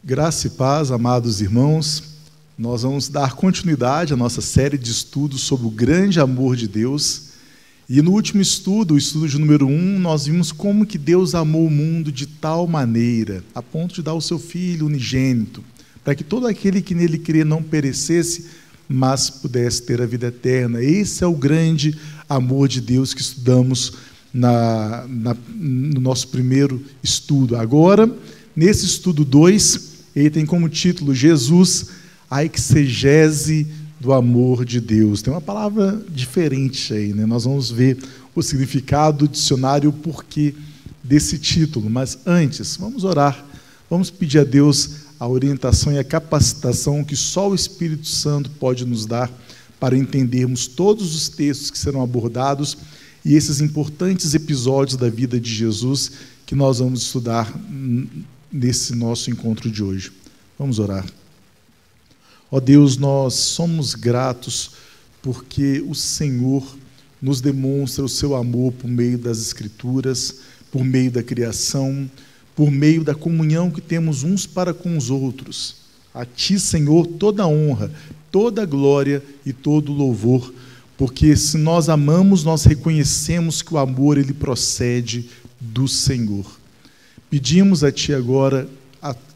Graça e paz, amados irmãos. Nós vamos dar continuidade à nossa série de estudos sobre o grande amor de Deus. E no último estudo, o estudo de número 1, nós vimos como que Deus amou o mundo de tal maneira, a ponto de dar o seu Filho unigênito, para que todo aquele que nele crê não perecesse, mas pudesse ter a vida eterna. Esse é o grande amor de Deus que estudamos no nosso primeiro estudo. Agora, nesse estudo 2, ele tem como título Jesus, a exegese do amor de Deus. Tem uma palavra diferente aí, né? Nós vamos ver o significado do dicionário, o porquê desse título. Mas antes, vamos orar. Vamos pedir a Deus a orientação e a capacitação que só o Espírito Santo pode nos dar para entendermos todos os textos que serão abordados e esses importantes episódios da vida de Jesus que nós vamos estudar nesse nosso encontro de hoje. Vamos orar. Ó Deus, nós somos gratos porque o Senhor nos demonstra o seu amor por meio das Escrituras, por meio da criação, por meio da comunhão que temos uns para com os outros. A Ti, Senhor, toda a honra, toda a glória e todo o louvor, porque se nós amamos, nós reconhecemos que o amor ele procede do Senhor. Pedimos a Ti agora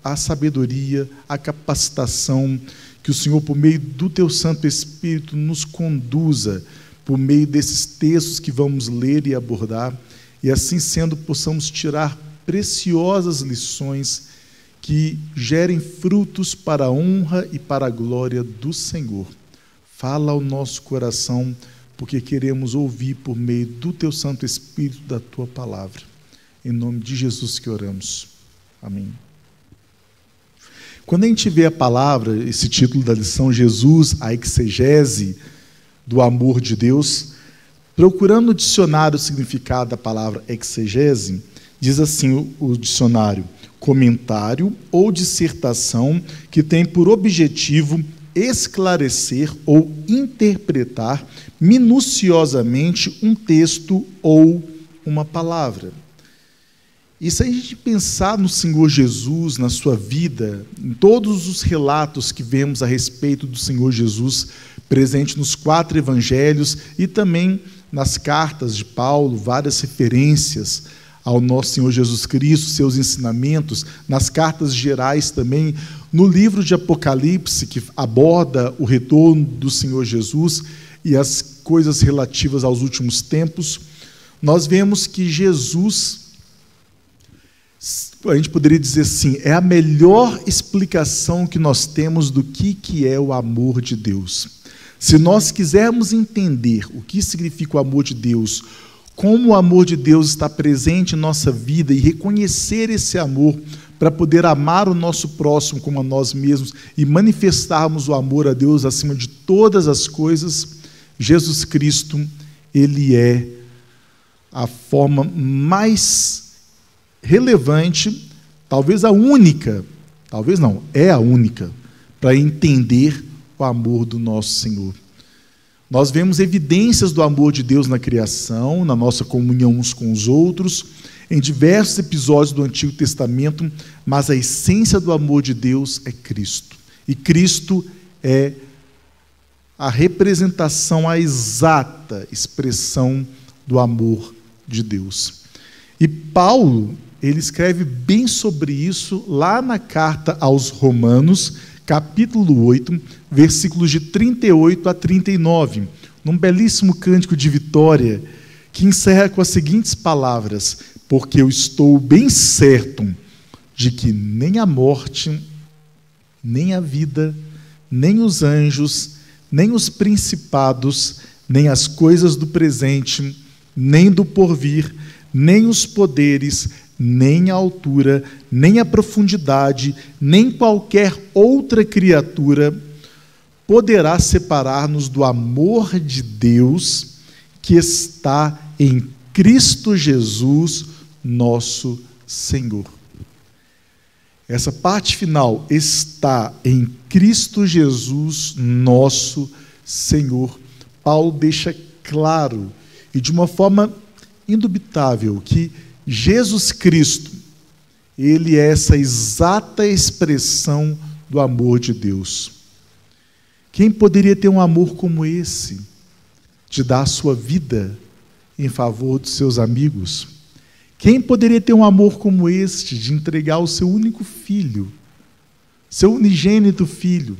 a sabedoria, a capacitação, que o Senhor, por meio do Teu Santo Espírito, nos conduza por meio desses textos que vamos ler e abordar, e assim sendo, possamos tirar preciosas lições que gerem frutos para a honra e para a glória do Senhor. Fala ao nosso coração, porque queremos ouvir por meio do Teu Santo Espírito da Tua palavra. Em nome de Jesus que oramos. Amém. Quando a gente vê a palavra, esse título da lição, Jesus, a exegese do amor de Deus, procurando no dicionário o significado da palavra exegese, diz assim o dicionário: comentário ou dissertação que tem por objetivo esclarecer ou interpretar minuciosamente um texto ou uma palavra. E se a gente pensar no Senhor Jesus, na sua vida, em todos os relatos que vemos a respeito do Senhor Jesus, presente nos 4 evangelhos e também nas cartas de Paulo, várias referências ao nosso Senhor Jesus Cristo, seus ensinamentos, nas cartas gerais também, no livro de Apocalipse, que aborda o retorno do Senhor Jesus e as coisas relativas aos últimos tempos, nós vemos que Jesus, a gente poderia dizer assim, é a melhor explicação que nós temos do que é o amor de Deus. Se nós quisermos entender o que significa o amor de Deus, como o amor de Deus está presente em nossa vida e reconhecer esse amor para poder amar o nosso próximo como a nós mesmos e manifestarmos o amor a Deus acima de todas as coisas, Jesus Cristo, Ele é a forma mais relevante, talvez a única, talvez não, é a única, para entender o amor do nosso Senhor. Nós vemos evidências do amor de Deus na criação, na nossa comunhão uns com os outros, em diversos episódios do Antigo Testamento, mas a essência do amor de Deus é Cristo. E Cristo é a representação, a exata expressão do amor de Deus. E Paulo, ele escreve bem sobre isso lá na carta aos Romanos, capítulo 8, versículos de 38 a 39, num belíssimo cântico de vitória, que encerra com as seguintes palavras: porque eu estou bem certo de que nem a morte, nem a vida, nem os anjos, nem os principados, nem as coisas do presente, nem do porvir, nem os poderes, nem a altura, nem a profundidade, nem qualquer outra criatura poderá separar-nos do amor de Deus que está em Cristo Jesus, nosso Senhor. Essa parte final, está em Cristo Jesus, nosso Senhor. Paulo deixa claro e de uma forma indubitável que Jesus Cristo, ele é essa exata expressão do amor de Deus. Quem poderia ter um amor como esse, de dar a sua vida em favor dos seus amigos? Quem poderia ter um amor como este, de entregar o seu único filho, seu unigênito filho,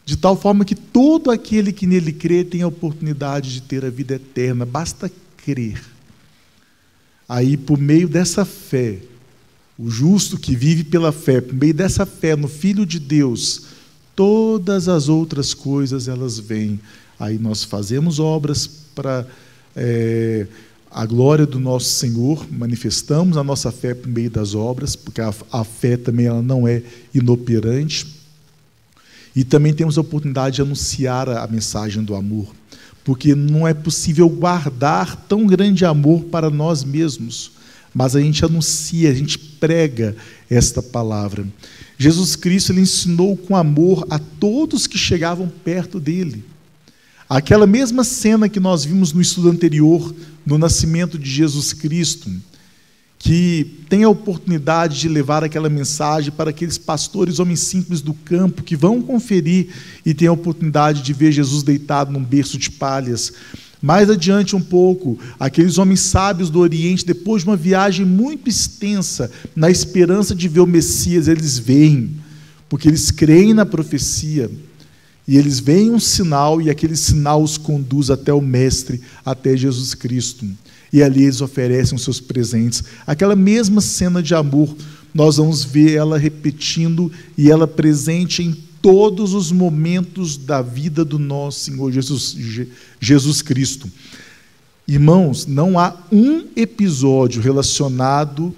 de tal forma que todo aquele que nele crê tem a oportunidade de ter a vida eterna, basta crer. Aí, por meio dessa fé, o justo que vive pela fé, por meio dessa fé no Filho de Deus, todas as outras coisas elas vêm. Aí nós fazemos obras para a glória do nosso Senhor, manifestamos a nossa fé por meio das obras, porque a fé também ela não é inoperante. E também temos a oportunidade de anunciar a mensagem do amor, porque não é possível guardar tão grande amor para nós mesmos, mas a gente anuncia, a gente prega esta palavra. Jesus Cristo ele ensinou com amor a todos que chegavam perto dele. Aquela mesma cena que nós vimos no estudo anterior, no nascimento de Jesus Cristo, que tem a oportunidade de levar aquela mensagem para aqueles pastores, homens simples do campo, que vão conferir e têm a oportunidade de ver Jesus deitado num berço de palhas. Mais adiante um pouco, aqueles homens sábios do Oriente, depois de uma viagem muito extensa, na esperança de ver o Messias, eles veem, porque eles creem na profecia, e eles veem um sinal, e aquele sinal os conduz até o Mestre, até Jesus Cristo. E ali eles oferecem os seus presentes. Aquela mesma cena de amor, nós vamos ver ela repetindo e ela presente em todos os momentos da vida do nosso Senhor Jesus Cristo. Irmãos, não há um episódio relacionado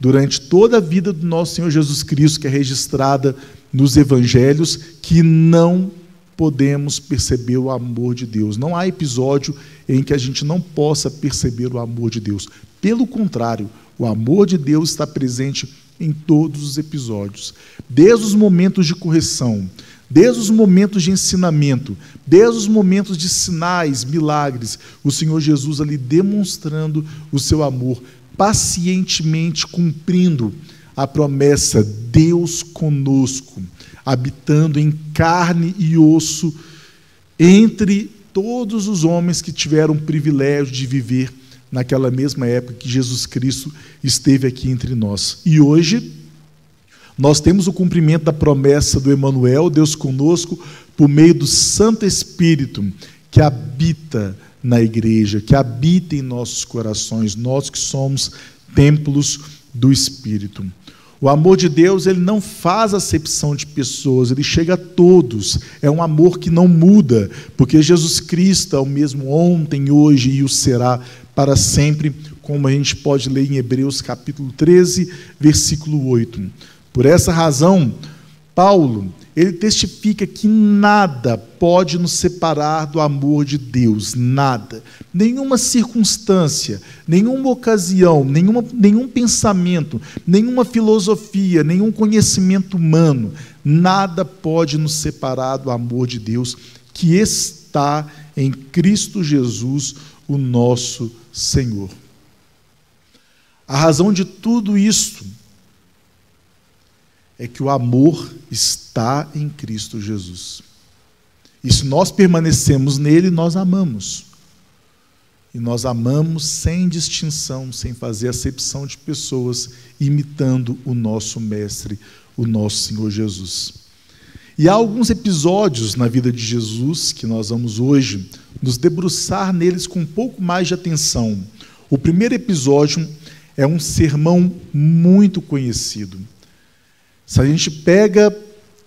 durante toda a vida do nosso Senhor Jesus Cristo, que é registrada nos Evangelhos, que não podemos perceber o amor de Deus. Não há episódio em que a gente não possa perceber o amor de Deus. Pelo contrário, o amor de Deus está presente em todos os episódios. Desde os momentos de correção, desde os momentos de ensinamento, desde os momentos de sinais, milagres, o Senhor Jesus ali demonstrando o seu amor, pacientemente cumprindo a promessa, Deus conosco, habitando em carne e osso entre todos os homens que tiveram o privilégio de viver naquela mesma época que Jesus Cristo esteve aqui entre nós. E hoje, nós temos o cumprimento da promessa do Emanuel, Deus conosco, por meio do Santo Espírito, que habita na igreja, que habita em nossos corações, nós que somos templos do Espírito. O amor de Deus, ele não faz acepção de pessoas, ele chega a todos. É um amor que não muda, porque Jesus Cristo é o mesmo ontem, hoje e o será para sempre, como a gente pode ler em Hebreus capítulo 13, versículo 8. Por essa razão, Paulo, ele testifica que nada pode nos separar do amor de Deus, nada. Nenhuma circunstância, nenhuma ocasião, nenhum pensamento, nenhuma filosofia, nenhum conhecimento humano, nada pode nos separar do amor de Deus que está em Cristo Jesus, o nosso Senhor. A razão de tudo isto é que o amor está em Cristo Jesus. E se nós permanecemos nele, nós amamos. E nós amamos sem distinção, sem fazer acepção de pessoas, imitando o nosso Mestre, o nosso Senhor Jesus. E há alguns episódios na vida de Jesus que nós vamos hoje nos debruçar neles com um pouco mais de atenção. O primeiro episódio é um sermão muito conhecido. Se a gente pega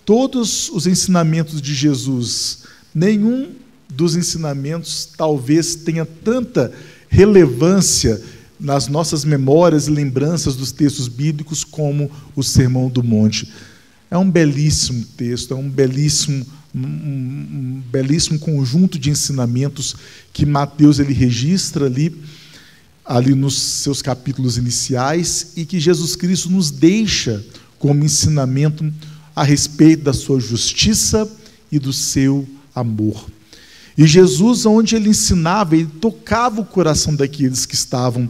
todos os ensinamentos de Jesus, nenhum dos ensinamentos talvez tenha tanta relevância nas nossas memórias e lembranças dos textos bíblicos como o Sermão do Monte. É um belíssimo texto, é um belíssimo conjunto de ensinamentos que Mateus ele registra ali nos seus capítulos iniciais e que Jesus Cristo nos deixa como ensinamento a respeito da sua justiça e do seu amor. E Jesus, onde ele ensinava, ele tocava o coração daqueles que estavam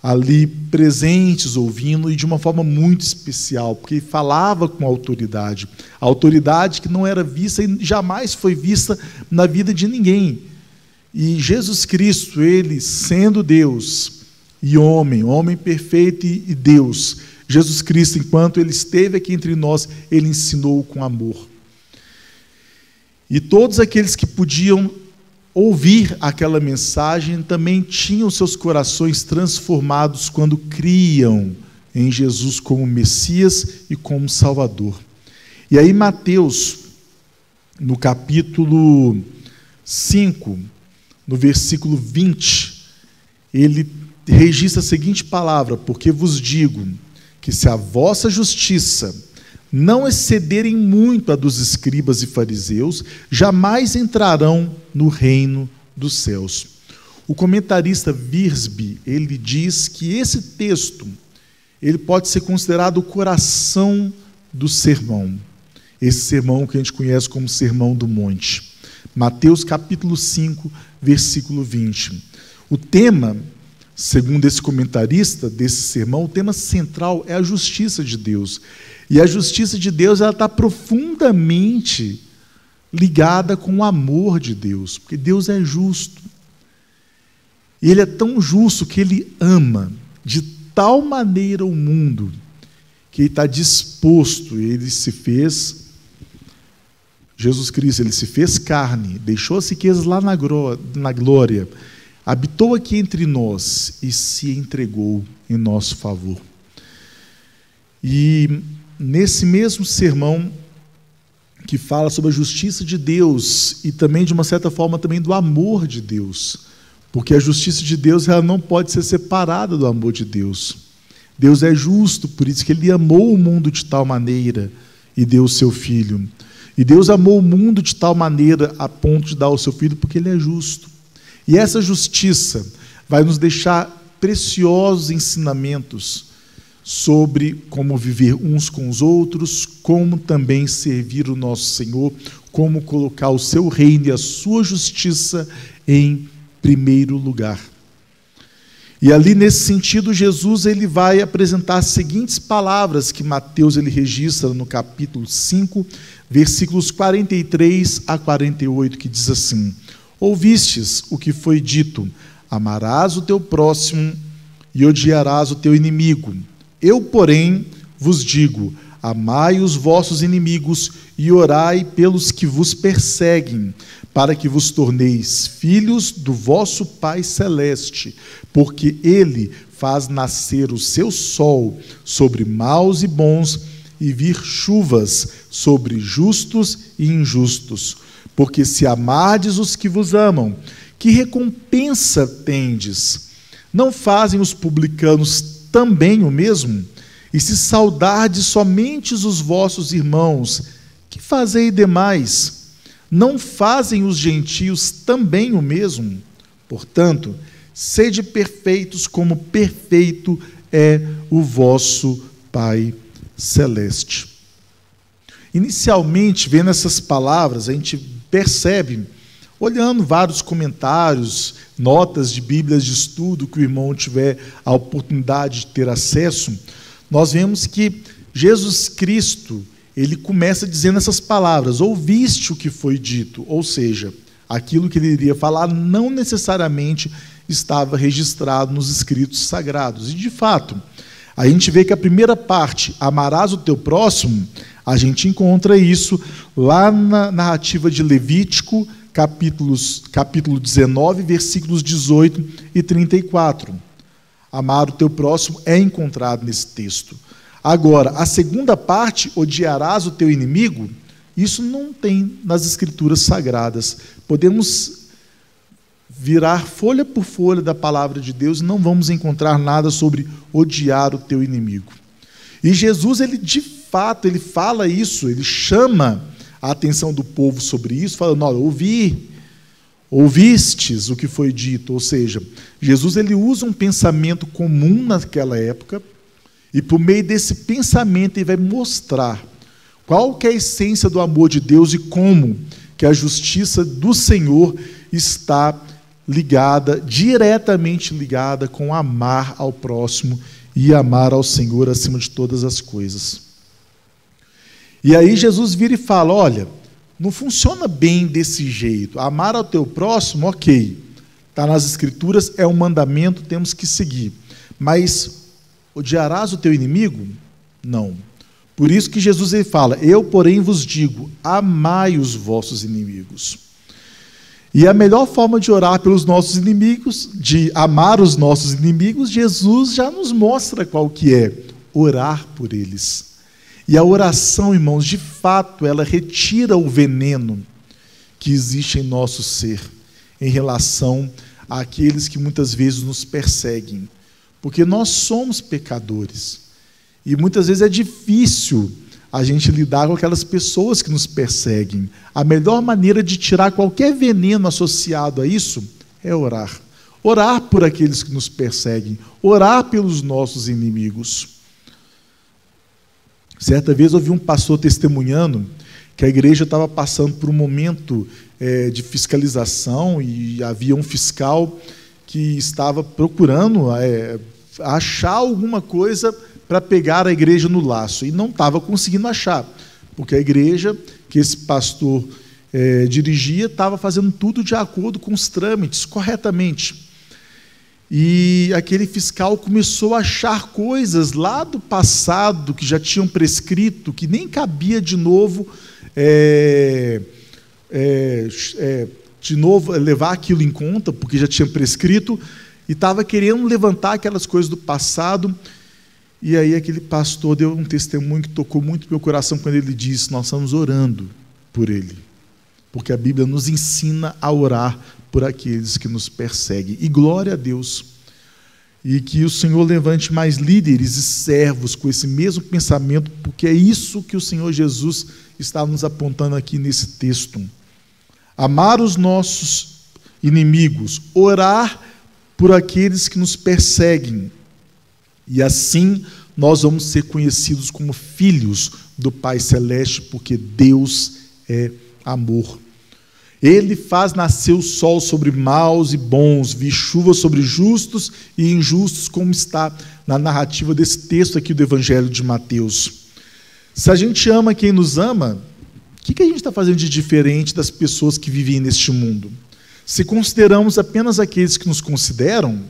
ali presentes, ouvindo, e de uma forma muito especial, porque ele falava com autoridade. A autoridade que não era vista e jamais foi vista na vida de ninguém. E Jesus Cristo, ele sendo Deus e homem perfeito e Deus, Jesus Cristo, enquanto ele esteve aqui entre nós, ele ensinou com amor. E todos aqueles que podiam ouvir aquela mensagem também tinham seus corações transformados quando criam em Jesus como Messias e como Salvador. E aí Mateus, no capítulo 5, no versículo 20, ele registra a seguinte palavra: porque vos digo que se a vossa justiça não excederem muito a dos escribas e fariseus, jamais entrarão no reino dos céus. O comentarista Wiersbe, ele diz que esse texto, ele pode ser considerado o coração do sermão. Esse sermão que a gente conhece como Sermão do Monte. Mateus capítulo 5, versículo 20. O tema, segundo esse comentarista desse sermão, o tema central é a justiça de Deus. E a justiça de Deus está profundamente ligada com o amor de Deus, porque Deus é justo. E Ele é tão justo que Ele ama de tal maneira o mundo, que Ele está disposto, Ele se fez, Jesus Cristo, Ele se fez carne, deixou as riquezas lá na glória, habitou aqui entre nós e se entregou em nosso favor. E nesse mesmo sermão que fala sobre a justiça de Deus e também, de uma certa forma, também do amor de Deus, porque a justiça de Deus ela não pode ser separada do amor de Deus. Deus é justo, por isso que Ele amou o mundo de tal maneira e deu o seu Filho. E Deus amou o mundo de tal maneira a ponto de dar o seu Filho, porque Ele é justo. E essa justiça vai nos deixar preciosos ensinamentos sobre como viver uns com os outros, como também servir o nosso Senhor, como colocar o seu reino e a sua justiça em primeiro lugar. E ali, nesse sentido, Jesus ele vai apresentar as seguintes palavras que Mateus ele registra no capítulo 5, versículos 43 a 48, que diz assim: ouvistes o que foi dito, amarás o teu próximo e odiarás o teu inimigo. Eu, porém, vos digo, amai os vossos inimigos e orai pelos que vos perseguem, para que vos torneis filhos do vosso Pai Celeste, porque Ele faz nascer o seu sol sobre maus e bons e vir chuvas sobre justos e injustos. Porque se amardes os que vos amam, que recompensa tendes? Não fazem os publicanos também o mesmo? E se saudardes somente os vossos irmãos, que fazei demais? Não fazem os gentios também o mesmo? Portanto, sede perfeitos como perfeito é o vosso Pai Celeste. Inicialmente, vendo essas palavras, a gente percebe, olhando vários comentários, notas de Bíblias de estudo que o irmão tiver a oportunidade de ter acesso, nós vemos que Jesus Cristo, ele começa dizendo essas palavras: ouviste o que foi dito, ou seja, aquilo que ele iria falar não necessariamente estava registrado nos escritos sagrados. E, de fato, a gente vê que a primeira parte, amarás o teu próximo, a gente encontra isso lá na narrativa de Levítico, capítulo 19, versículos 18 e 34. Amar o teu próximo é encontrado nesse texto. Agora, a segunda parte, odiarás o teu inimigo, isso não tem nas escrituras sagradas. Podemos virar folha por folha da palavra de Deus e não vamos encontrar nada sobre odiar o teu inimigo. E Jesus, ele de fato, ele fala isso, ele chama a atenção do povo sobre isso, falando: olha, ouvistes o que foi dito. Ou seja, Jesus ele usa um pensamento comum naquela época, e por meio desse pensamento ele vai mostrar qual que é a essência do amor de Deus e como que a justiça do Senhor está diretamente ligada com amar ao próximo e amar ao Senhor acima de todas as coisas. E aí Jesus vira e fala, olha, não funciona bem desse jeito. Amar ao teu próximo, ok, está nas Escrituras, é um mandamento, temos que seguir. Mas odiarás o teu inimigo? Não. Por isso que Jesus ele fala, eu, porém, vos digo, amai os vossos inimigos. E a melhor forma de orar pelos nossos inimigos, de amar os nossos inimigos, Jesus já nos mostra qual que é, orar por eles. E a oração, irmãos, de fato, ela retira o veneno que existe em nosso ser, em relação àqueles que muitas vezes nos perseguem. Porque nós somos pecadores. E muitas vezes é difícil a gente lidar com aquelas pessoas que nos perseguem. A melhor maneira de tirar qualquer veneno associado a isso é orar. Orar por aqueles que nos perseguem. Orar pelos nossos inimigos. Certa vez eu ouvi um pastor testemunhando que a igreja estava passando por um momento de fiscalização e havia um fiscal que estava procurando achar alguma coisa para pegar a igreja no laço e não estava conseguindo achar, porque a igreja que esse pastor dirigia estava fazendo tudo de acordo com os trâmites, corretamente. E aquele fiscal começou a achar coisas lá do passado que já tinham prescrito, que nem cabia de novo levar aquilo em conta, porque já tinha prescrito, e estava querendo levantar aquelas coisas do passado. E aí aquele pastor deu um testemunho que tocou muito meu coração quando ele disse, nós estamos orando por ele, porque a Bíblia nos ensina a orar por aqueles que nos perseguem. E glória a Deus. E que o Senhor levante mais líderes e servos com esse mesmo pensamento, porque é isso que o Senhor Jesus está nos apontando aqui nesse texto. Amar os nossos inimigos, orar por aqueles que nos perseguem. E assim nós vamos ser conhecidos como filhos do Pai Celeste, porque Deus é amor. Ele faz nascer o sol sobre maus e bons, vir chuva sobre justos e injustos, como está na narrativa desse texto aqui do Evangelho de Mateus. Se a gente ama quem nos ama, o que a gente está fazendo de diferente das pessoas que vivem neste mundo? Se consideramos apenas aqueles que nos consideram,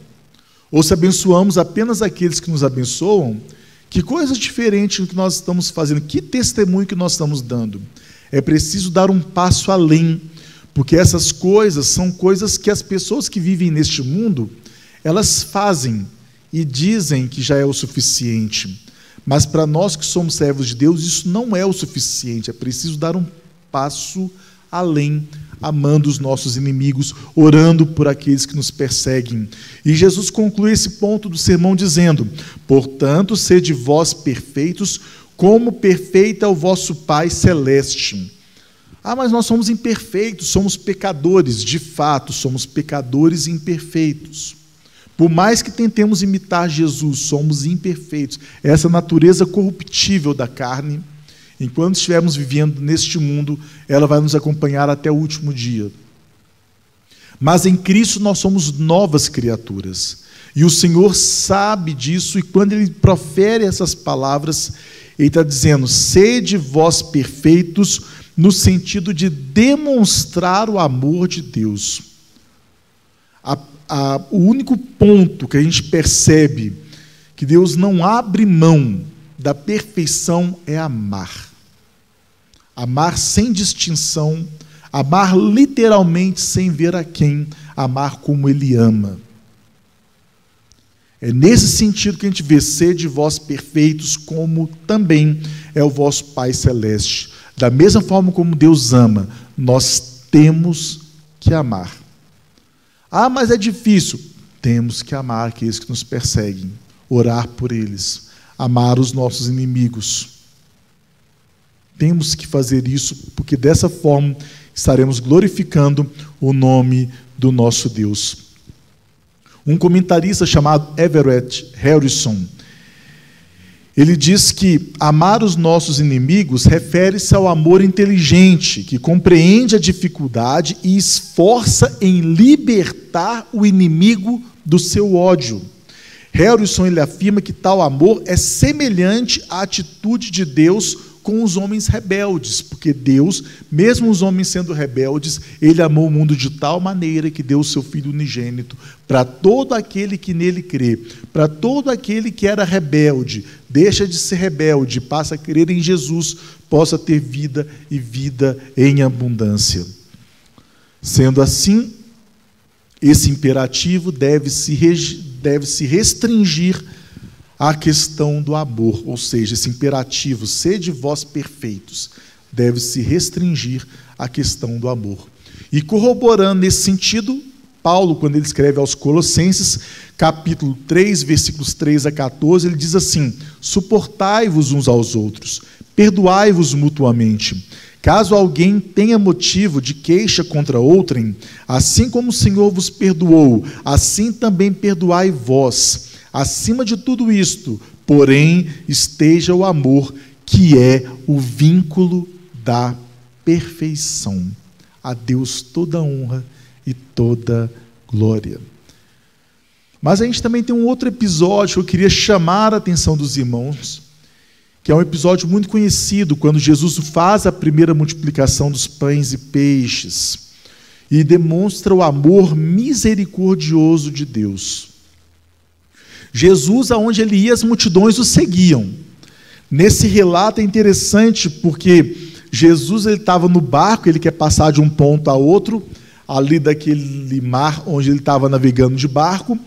ou se abençoamos apenas aqueles que nos abençoam, que coisa diferente que nós estamos fazendo, que testemunho que nós estamos dando? É preciso dar um passo além, porque essas coisas são coisas que as pessoas que vivem neste mundo, elas fazem e dizem que já é o suficiente. Mas para nós que somos servos de Deus, isso não é o suficiente, é preciso dar um passo além, amando os nossos inimigos, orando por aqueles que nos perseguem. E Jesus conclui esse ponto do sermão dizendo, portanto, sede vós perfeitos, como perfeito é o vosso Pai Celeste. Mas nós somos imperfeitos, somos pecadores. De fato, somos pecadores imperfeitos. Por mais que tentemos imitar Jesus, somos imperfeitos. Essa natureza corruptível da carne, enquanto estivermos vivendo neste mundo, ela vai nos acompanhar até o último dia. Mas em Cristo nós somos novas criaturas. E o Senhor sabe disso, e quando Ele profere essas palavras, Ele está dizendo, sede vós perfeitos, no sentido de demonstrar o amor de Deus. O único ponto que a gente percebe que Deus não abre mão da perfeição é amar. Amar sem distinção, amar literalmente sem ver a quem, amar como Ele ama. É nesse sentido que a gente vê, sede vós perfeitos, como também é o vosso Pai Celeste. Da mesma forma como Deus ama, nós temos que amar. Mas é difícil. Temos que amar aqueles que nos perseguem, orar por eles, amar os nossos inimigos. Temos que fazer isso, porque dessa forma estaremos glorificando o nome do nosso Deus. Um comentarista chamado Everett Harrison, Ele diz que amar os nossos inimigos refere-se ao amor inteligente, que compreende a dificuldade e esforça em libertar o inimigo do seu ódio. Harrison, ele afirma que tal amor é semelhante à atitude de Deus com os homens rebeldes, porque Deus, mesmo os homens sendo rebeldes, ele amou o mundo de tal maneira que deu o seu Filho unigênito para todo aquele que nele crê, para todo aquele que era rebelde, deixa de ser rebelde, passa a crer em Jesus, possa ter vida e vida em abundância. Sendo assim, esse imperativo deve se restringir à questão do amor, ou seja, esse imperativo, sede vós perfeitos, deve se restringir à questão do amor. E corroborando nesse sentido, Paulo, quando ele escreve aos Colossenses, capítulo 3, versículos 3 a 14, ele diz assim: suportai-vos uns aos outros, perdoai-vos mutuamente. Caso alguém tenha motivo de queixa contra outrem, assim como o Senhor vos perdoou, assim também perdoai vós. Acima de tudo isto, porém, esteja o amor, que é o vínculo da perfeição. A Deus toda honra e toda glória. Mas a gente também tem um outro episódio que eu queria chamar a atenção dos irmãos, que é um episódio muito conhecido, quando Jesus faz a primeira multiplicação dos pães e peixes e demonstra o amor misericordioso de Deus. Jesus, aonde ele ia, as multidões o seguiam. Nesse relato é interessante, porque Jesus estava no barco, ele quer passar de um ponto a outro, ali daquele mar onde ele estava navegando de barco,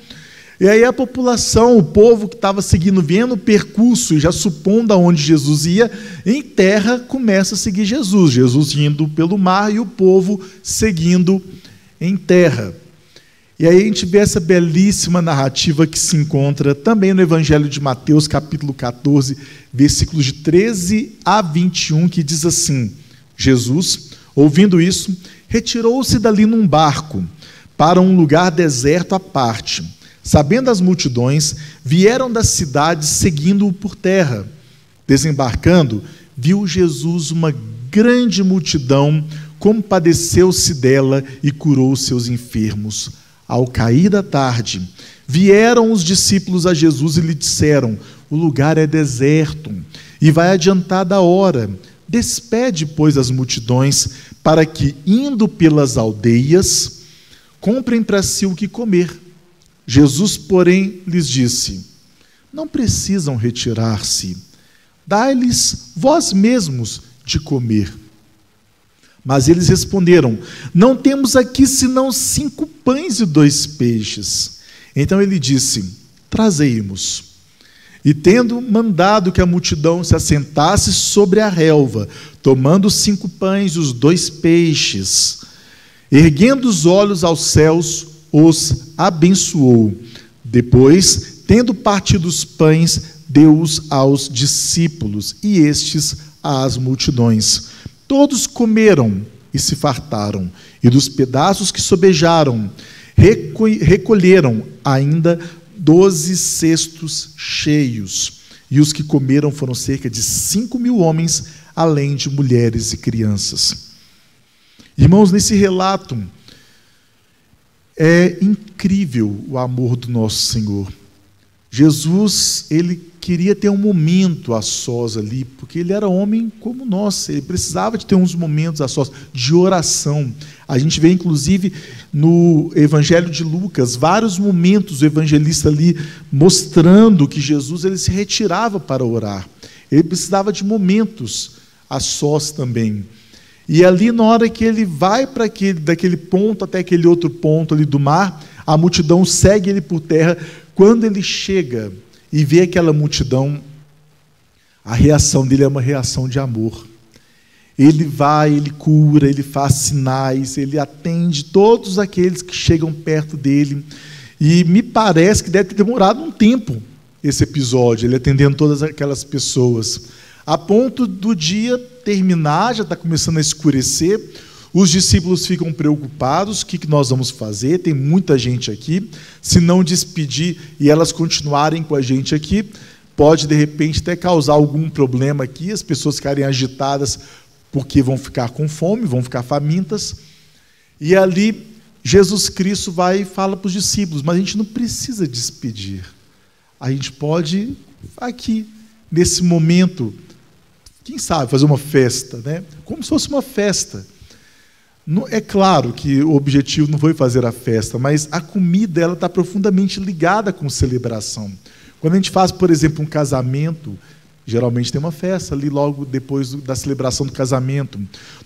e aí a população, o povo que estava seguindo, vendo o percurso e já supondo aonde Jesus ia, em terra começa a seguir Jesus. Jesus indo pelo mar e o povo seguindo em terra. E aí a gente vê essa belíssima narrativa que se encontra também no Evangelho de Mateus, capítulo 14, versículos de 13 a 21, que diz assim: Jesus, ouvindo isso, retirou-se dali num barco para um lugar deserto à parte. Sabendo as multidões, vieram das cidades seguindo-o por terra. Desembarcando, viu Jesus uma grande multidão, compadeceu-se dela e curou seus enfermos. Ao cair da tarde, vieram os discípulos a Jesus e lhe disseram: o lugar é deserto e vai adiantada a hora. Despede, pois, as multidões, para que, indo pelas aldeias, comprem para si o que comer. Jesus, porém, lhes disse: não precisam retirar-se, dai-lhes vós mesmos de comer. Mas eles responderam: não temos aqui senão 5 pães e 2 peixes. Então ele disse: trazei-mos. E tendo mandado que a multidão se assentasse sobre a relva, tomando os 5 pães e os 2 peixes, erguendo os olhos aos céus, os abençoou. Depois, tendo partido os pães, deu-os aos discípulos, e estes às multidões. Todos comeram e se fartaram, e dos pedaços que sobejaram, recolheram ainda 12 cestos cheios. E os que comeram foram cerca de 5.000 homens, além de mulheres e crianças. Irmãos, nesse relato, é incrível o amor do nosso Senhor. Jesus, ele queria ter um momento a sós ali, porque ele era homem como nós, ele precisava de ter uns momentos a sós, de oração. A gente vê, inclusive, no Evangelho de Lucas, vários momentos o evangelista ali mostrando que Jesus ele se retirava para orar. Ele precisava de momentos a sós também. E ali, na hora que ele vai para daquele ponto até aquele outro ponto ali do mar, a multidão segue ele por terra. Quando ele chega e vê aquela multidão, a reação dele é uma reação de amor. Ele vai, ele cura, ele faz sinais, ele atende todos aqueles que chegam perto dele. E me parece que deve ter demorado um tempo esse episódio, ele atendendo todas aquelas pessoas. A ponto do dia terminar, já está começando a escurecer, os discípulos ficam preocupados, o que nós vamos fazer? Tem muita gente aqui, se não despedir e elas continuarem com a gente aqui, pode, de repente, até causar algum problema aqui, as pessoas ficarem agitadas porque vão ficar com fome, vão ficar famintas. E ali, Jesus Cristo vai e fala para os discípulos, mas a gente não precisa despedir. A gente pode, aqui, nesse momento, quem sabe, fazer uma festa, né? Como se fosse uma festa. É claro que o objetivo não foi fazer a festa, mas a comida ela está profundamente ligada com celebração. Quando a gente faz, por exemplo, um casamento, geralmente tem uma festa ali logo depois da celebração do casamento.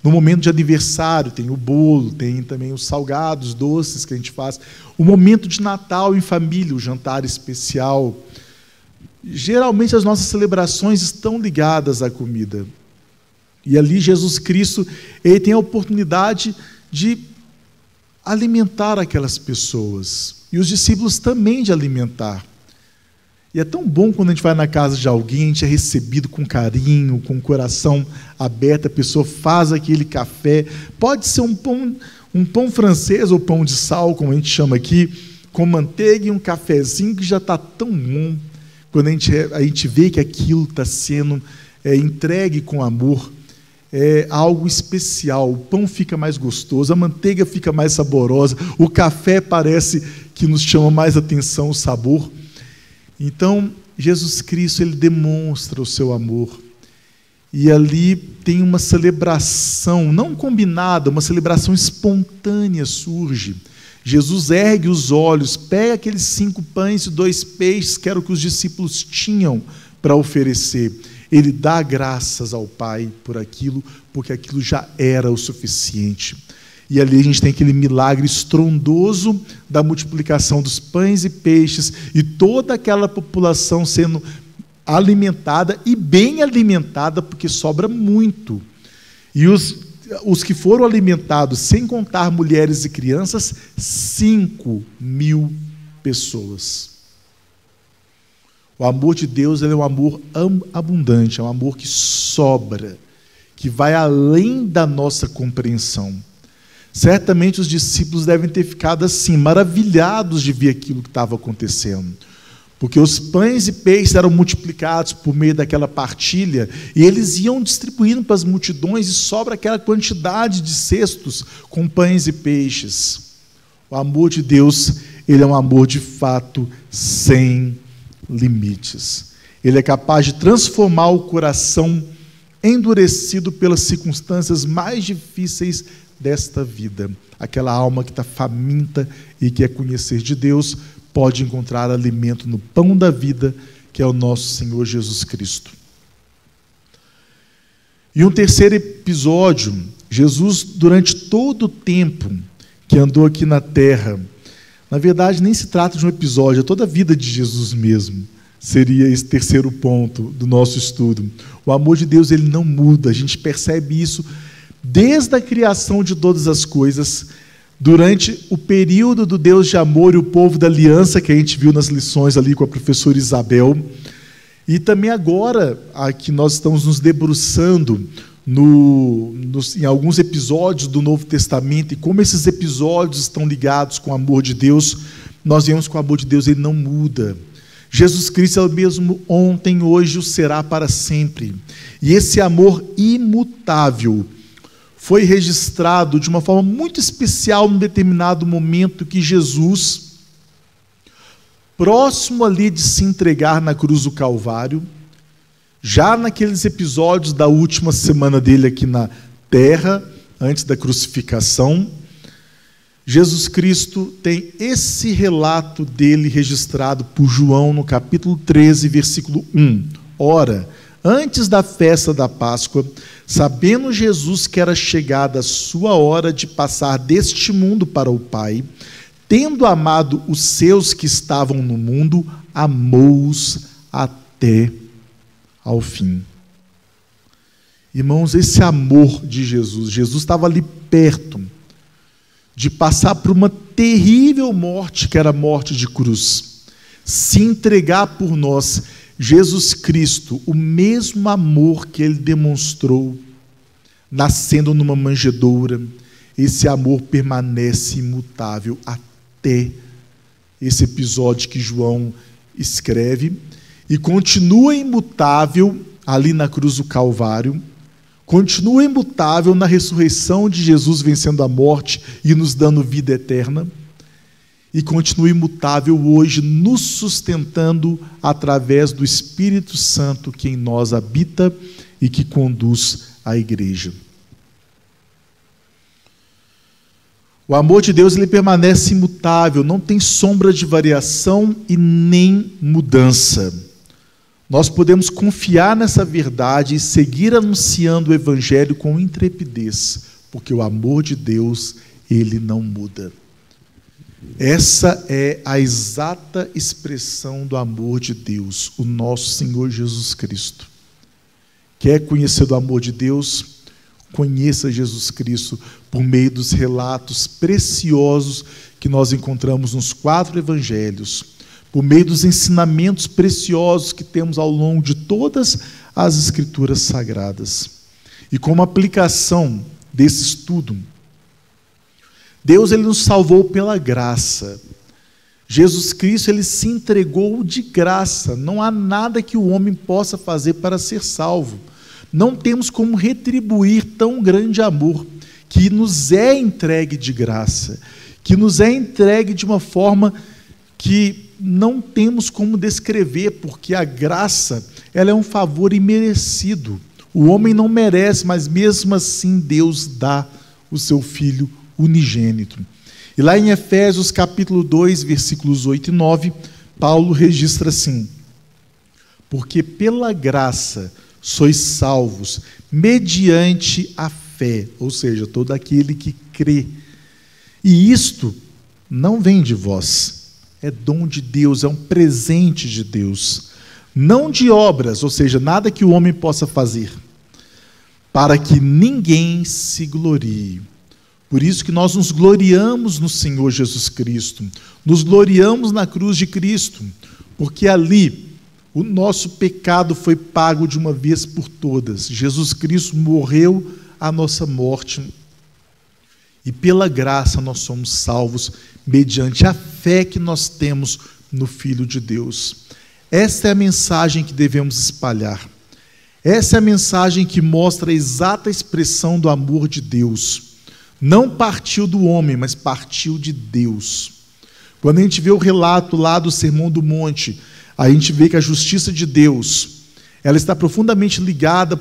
No momento de aniversário tem o bolo, tem também os salgados, doces que a gente faz. O momento de Natal em família, o jantar especial. Geralmente as nossas celebrações estão ligadas à comida. E ali Jesus Cristo, ele tem a oportunidade de alimentar aquelas pessoas. E os discípulos também de alimentar. E é tão bom quando a gente vai na casa de alguém, a gente é recebido com carinho, com o coração aberto, a pessoa faz aquele café. Pode ser um pão francês ou pão de sal, como a gente chama aqui, com manteiga e um cafezinho que já está tão bom. Quando a gente vê que aquilo está sendo entregue com amor, é algo especial. O pão fica mais gostoso, a manteiga fica mais saborosa, o café parece que nos chama mais atenção, o sabor. Então, Jesus Cristo, ele demonstra o seu amor. E ali tem uma celebração, não combinada, uma celebração espontânea surge. Jesus ergue os olhos, pega aqueles 5 pães e 2 peixes, que era o que os discípulos tinham para oferecer. Ele dá graças ao Pai por aquilo, porque aquilo já era o suficiente. E ali a gente tem aquele milagre estrondoso da multiplicação dos pães e peixes, e toda aquela população sendo alimentada, e bem alimentada, porque sobra muito. E os que foram alimentados, sem contar mulheres e crianças, 5.000 pessoas. O amor de Deus ele é um amor abundante, é um amor que sobra, que vai além da nossa compreensão. Certamente os discípulos devem ter ficado assim, maravilhados de ver aquilo que estava acontecendo. Porque os pães e peixes eram multiplicados por meio daquela partilha, e eles iam distribuindo para as multidões, e sobra aquela quantidade de cestos com pães e peixes. O amor de Deus, ele é um amor de fato sem limites. Ele é capaz de transformar o coração endurecido pelas circunstâncias mais difíceis desta vida. Aquela alma que está faminta e quer conhecer de Deus, pode encontrar alimento no pão da vida, que é o nosso Senhor Jesus Cristo. E um terceiro episódio, Jesus, durante todo o tempo que andou aqui na terra, na verdade nem se trata de um episódio, é toda a vida de Jesus mesmo, seria esse terceiro ponto do nosso estudo. O amor de Deus ele não muda, a gente percebe isso desde a criação de todas as coisas, durante o período do Deus de amor e o povo da aliança, que a gente viu nas lições ali com a professora Isabel, e também agora, aqui nós estamos nos debruçando em alguns episódios do Novo Testamento, e como esses episódios estão ligados com o amor de Deus, nós vemos que o amor de Deus ele não muda. Jesus Cristo é o mesmo ontem, hoje, o será para sempre. E esse amor imutável foi registrado de uma forma muito especial num determinado momento que Jesus, próximo ali de se entregar na cruz do Calvário, já naqueles episódios da última semana dele aqui na terra, antes da crucificação, Jesus Cristo tem esse relato dele registrado por João no capítulo 13, versículo 1. Ora, antes da festa da Páscoa, sabendo Jesus que era chegada a sua hora de passar deste mundo para o Pai, tendo amado os seus que estavam no mundo, amou-os até ao fim. Irmãos, esse amor de Jesus, Jesus estava ali perto de passar por uma terrível morte, que era a morte de cruz, se entregar por nós. Jesus Cristo, o mesmo amor que ele demonstrou nascendo numa manjedoura, esse amor permanece imutável até esse episódio que João escreve. e continua imutável ali na cruz do Calvário, continua imutável na ressurreição de Jesus vencendo a morte e nos dando vida eterna, e continua imutável hoje, nos sustentando através do Espírito Santo que em nós habita e que conduz a igreja. O amor de Deus, ele permanece imutável, não tem sombra de variação e nem mudança. Nós podemos confiar nessa verdade e seguir anunciando o Evangelho com intrepidez, porque o amor de Deus, ele não muda. Essa é a exata expressão do amor de Deus, o nosso Senhor Jesus Cristo. Quer conhecer do amor de Deus? Conheça Jesus Cristo por meio dos relatos preciosos que nós encontramos nos 4 evangelhos, por meio dos ensinamentos preciosos que temos ao longo de todas as Escrituras Sagradas. E como aplicação desse estudo, Deus, ele nos salvou pela graça. Jesus Cristo, ele se entregou de graça. Não há nada que o homem possa fazer para ser salvo. Não temos como retribuir tão grande amor que nos é entregue de graça, que nos é entregue de uma forma que não temos como descrever, porque a graça, ela é um favor imerecido. O homem não merece, mas mesmo assim Deus dá o seu Filho unigênito. E lá em Efésios capítulo 2, versículos 8 e 9, Paulo registra assim: porque pela graça sois salvos, mediante a fé, ou seja, todo aquele que crê. E isto não vem de vós, é dom de Deus, é um presente de Deus, não de obras, ou seja, nada que o homem possa fazer, para que ninguém se glorie. Por isso que nós nos gloriamos no Senhor Jesus Cristo, nos gloriamos na cruz de Cristo, porque ali o nosso pecado foi pago de uma vez por todas. Jesus Cristo morreu a nossa morte. E pela graça nós somos salvos mediante a fé que nós temos no Filho de Deus. Esta é a mensagem que devemos espalhar. Essa é a mensagem que mostra a exata expressão do amor de Deus. Não partiu do homem, mas partiu de Deus. Quando a gente vê o relato lá do Sermão do Monte, a gente vê que a justiça de Deus, ela está profundamente ligada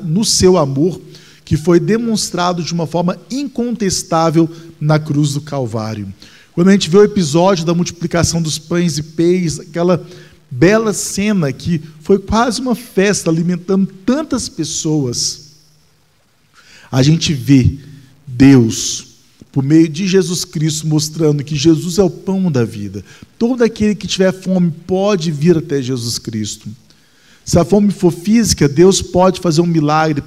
no seu amor, que foi demonstrado de uma forma incontestável na cruz do Calvário. Quando a gente vê o episódio da multiplicação dos pães e peixes, aquela bela cena que foi quase uma festa, alimentando tantas pessoas, a gente vê Deus, por meio de Jesus Cristo, mostrando que Jesus é o pão da vida. Todo aquele que tiver fome pode vir até Jesus Cristo. Se a fome for física, Deus pode fazer um milagre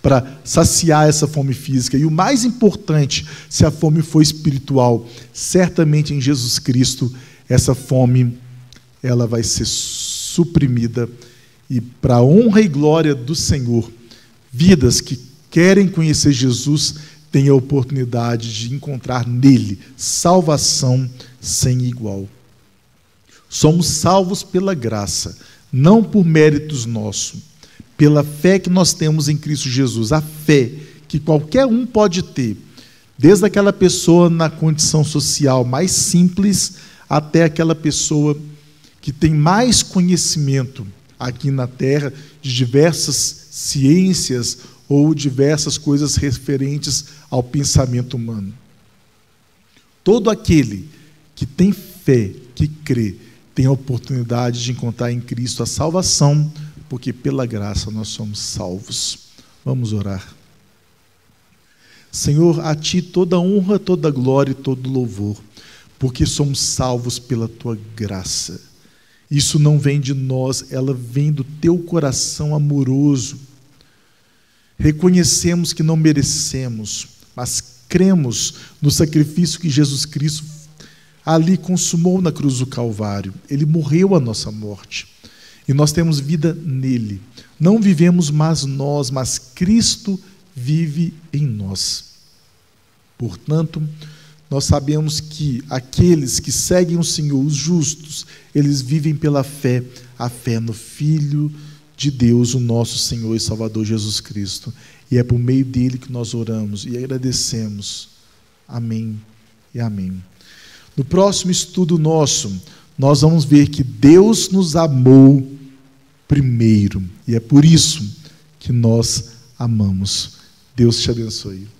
para saciar essa fome física. E o mais importante, se a fome for espiritual, certamente em Jesus Cristo, essa fome ela vai ser suprimida. E para a honra e glória do Senhor, vidas que querem conhecer Jesus têm a oportunidade de encontrar nele salvação sem igual. Somos salvos pela graça, não por méritos nossos, pela fé que nós temos em Cristo Jesus, a fé que qualquer um pode ter, desde aquela pessoa na condição social mais simples até aquela pessoa que tem mais conhecimento aqui na Terra de diversas ciências ou diversas coisas referentes ao pensamento humano. Todo aquele que tem fé, que crê, tem a oportunidade de encontrar em Cristo a salvação, porque pela graça nós somos salvos. Vamos orar. Senhor, a Ti toda honra, toda glória e todo louvor, porque somos salvos pela Tua graça. Isso não vem de nós, ela vem do Teu coração amoroso. Reconhecemos que não merecemos, mas cremos no sacrifício que Jesus Cristo ali consumou na cruz do Calvário. Ele morreu a nossa morte. E nós temos vida nele. Não vivemos mais nós, mas Cristo vive em nós. Portanto, nós sabemos que aqueles que seguem o Senhor, os justos, eles vivem pela fé, a fé no Filho de Deus, o nosso Senhor e Salvador Jesus Cristo. E é por meio dele que nós oramos e agradecemos. Amém e amém. No próximo estudo nosso, nós vamos ver que Deus nos amou primeiro. E é por isso que nós amamos. Deus te abençoe.